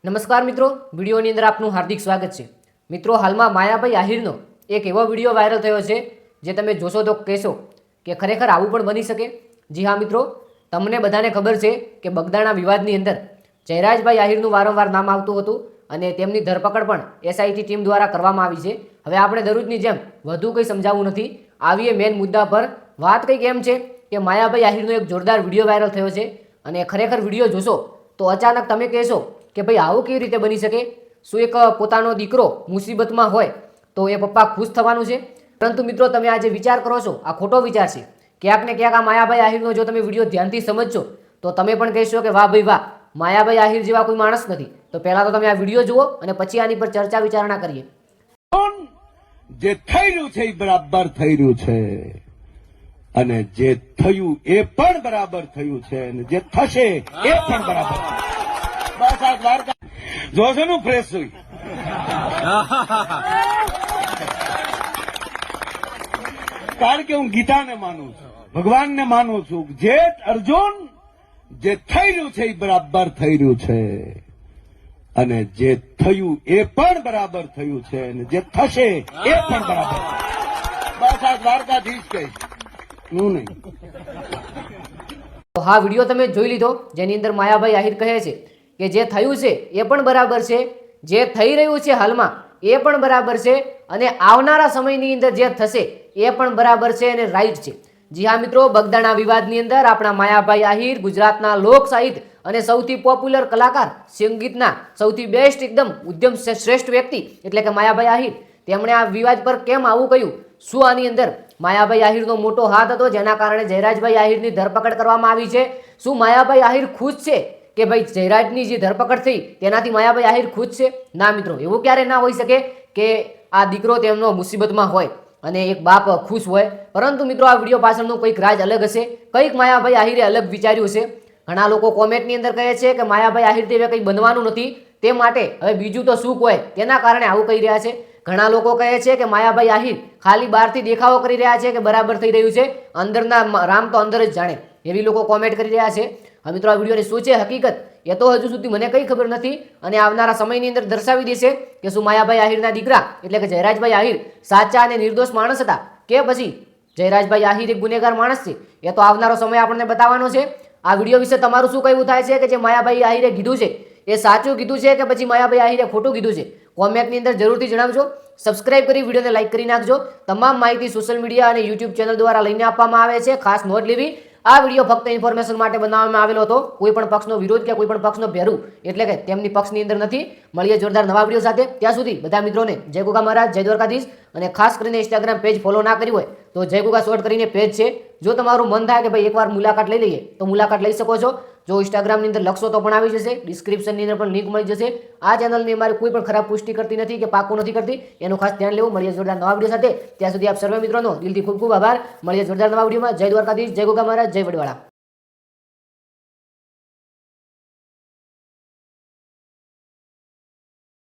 નમસ્કાર મિત્રો, વિડીયોની અંદર આપનું હાર્દિક સ્વાગત છે। મિત્રો, હાલમાં માયાભાઈ આહિરનો એક એવો વિડીયો વાયરલ થયો છે જે તમે જોશો તો કહેશો કે ખરેખર આવું પણ બની શકે। જી હા મિત્રો, તમને બધાને ખબર છે કે બગદાણા વિવાદની અંદર જયરાજભાઈ આહિરનું વારંવાર નામ આવતું હતું અને તેમની ધરપકડ પણ એસઆઈટી ટીમ દ્વારા કરવામાં આવી છે। હવે આપણે દરરોજની જેમ વધુ કંઈ સમજાવવું નથી, આવીએ મેન મુદ્દા પર। વાત કંઈક એમ છે કે માયાભાઈ આહિરનો એક જોરદાર વિડીયો વાયરલ થયો છે અને ખરેખર વિડીયો જોશો તો અચાનક તમે કહેશો કે ભાઈ આવું કેવી રીતે બની શકે? શું એક પોતાનો દીકરો મુસીબતમાં હોય તો એ પપ્પા ખુશ થવાનું છે? પરંતુ મિત્રો, તમે આ જે વિચાર કરો છો આ ખોટો વિચાર છે। ક્યાંક ને ક્યાંક આ માયાભાઈ આહિરનો જો તમે વિડીયો ધ્યાનથી સમજશો તો તમે પણ કહેશો કે વાહ ભાઈ વાહ, માયાભાઈ આહિર જેવા કોઈ માણસ નથી। તો પહેલા તો તમે આ વિડીયો જુઓ અને પછી આની પર ચર્ચા વિચારણા કરીએ। જે થઈ રહ્યું છે એ બરાબર થઈ રહ્યું છે અને જે થયું એ પણ બરાબર થયું છે અને જે થશે એ પણ બરાબર। બસ આ દ્વારકા જોશો નું ફ્રેશ હોય। કારણ કે હું ગીતાને માનું છું, ભગવાનને માનું છું। જે અર્જુન જે થઈ રહ્યું છે એ બરાબર થઈ રહ્યું છે અને જે થયું એ પણ બરાબર થયું છે અને જે થશે એ પણ બરાબર। બસ આ દ્વારકાધીશ કહીશ, હું નહીં। તો હા વિડીયો તમે જોઈ લીધો, જેની અંદર માયાભાઈ આહિર કહે છે કે જે થયું છે એ પણ બરાબર છે, જે થઈ રહ્યું છે હાલમાં એ પણ બરાબર છે અને આવનારા સમયની અંદર જે થશે એ પણ બરાબર છે અને રાઈટ છે। જી હા મિત્રો, બગદાણા વિવાદની અંદર આપણા માયાભાઈ આહિર ગુજરાતના લોક સાહિત્ય અને સૌથી પોપ્યુલર કલાકાર, સંગીતના સૌથી બેસ્ટ એકદમ ઉદ્યમ શ્રેષ્ઠ વ્યક્તિ એટલે કે માયાભાઈ આહિર, તેમણે આ વિવાદ પર કેમ આવું કહ્યું? શું આની અંદર માયાભાઈ આહિરનો મોટો હાથ હતો જેના કારણે જયરાજભાઈ આહિરની ધરપકડ કરવામાં આવી છે? શું માયાભાઈ આહિર ખુશ છે કે ભાઈ જયરાજની જે ધરપકડ થઈ તેનાથી માયાભાઈ આહિર ખુશ છે? ના મિત્રો, એવું ક્યારે ના હોઈ શકે કે આ દીકરો તેમનો મુસીબતમાં હોય અને એક બાપ ખુશ હોય। પરંતુ મિત્રો, આ વિડીયો પાછળનું કંઈક રાજ અલગ હશે, કંઈક માયાભાઈ આહિરે અલગ વિચાર્યું છે। ઘણા લોકો કોમેન્ટની અંદર કહે છે કે માયાભાઈ આહિર તેવે કંઈ બનવાનું નથી, તે માટે હવે બીજું તો શું હોય તેના કારણે આવું કહી રહ્યા છે। ઘણા લોકો કહે છે કે માયાભાઈ આહિર ખાલી બહારથી દેખાવો કરી રહ્યા છે કે બરાબર થઈ રહ્યું છે, અંદરના રામ તો અંદર જ જાણે, એવી લોકો કોમેન્ટ કરી રહ્યા છે। હવે મિત્રો, આ વિડીયોની શું છે હકીકત એ તો હજુ સુધી મને કંઈ ખબર નથી અને આવનારા સમયની અંદર દર્શાવી દેશે કે શું માયાભાઈ આહિરના દીકરા એટલે કે જયરાજભાઈ આહિર સાચા અને નિર્દોષ માણસ હતા કે પછી જયરાજભાઈ આહિર એક ગુનેગાર માણસ છે, એ તો આવનારો સમય આપણને બતાવવાનો છે। આ વિડીયો વિશે તમારું શું કહેવું થાય છે કે જે માયાભાઈ આહિરે કીધું છે એ સાચું કીધું છે કે પછી માયાભાઈ આહિરે ખોટું કીધું છે? કોમેન્ટની અંદર જરૂરથી જણાવજો। સબસ્ક્રાઇબ કરી વિડીયોને લાઇક કરી નાખજો। તમામ માહિતી સોશિયલ મીડિયા અને યુટ્યુબ ચેનલ દ્વારા લઈને આપવામાં આવે છે, ખાસ નોંધ લેવી। આ વિડીયો ફક્ત ઇન્ફોર્મેશન માટે બનાવવામાં આવેલો હતો, કોઈ પણ પક્ષનો વિરોધ કે કોઈ પણ પક્ષનો ભેરું એટલે કે તેમની પક્ષની અંદર નથી। મળીએ જોરદાર નવા વિડીયો સાથે, ત્યાં સુધી બધા મિત્રોને જય ગોગા મહારાજ, જય દ્વારકાધીશ। અને ખાસ કરીને ઇન્સ્ટાગ્રામ પેજ ફોલો ના કરી હોય તો જય ગોગા શોર્ટ કરીને પેજ છે, જો તમારું મન થાય કે ભાઈ એકવાર મુલાકાત લઈ લઈએ તો મુલાકાત લઈ શકો છો। જો ઇન્સ્ટાગ્રામની અંદર લખશો તો પણ આવી જશે, ડિસ્ક્રિપ્શનની અંદર પણ લિંક મળી જશે। આ ચેનલની અમારી કોઈ પણ ખરાબ પુષ્ટિ કરતી નથી કે પાકું નથી કરતી, એનું ખાસ ધ્યાન લેવું। મળીએ જોરદાર નવા વિડીયો સાથે, ત્યાં સુધી આપ સર્વે મિત્રોનો દિલથી ખૂબ ખૂબ આભાર। મળીએ જોરદાર નવા વિડીયોમાં। જય દ્વારકાધીશ, જય ગોગા મહારાજ, જય વડવાળા।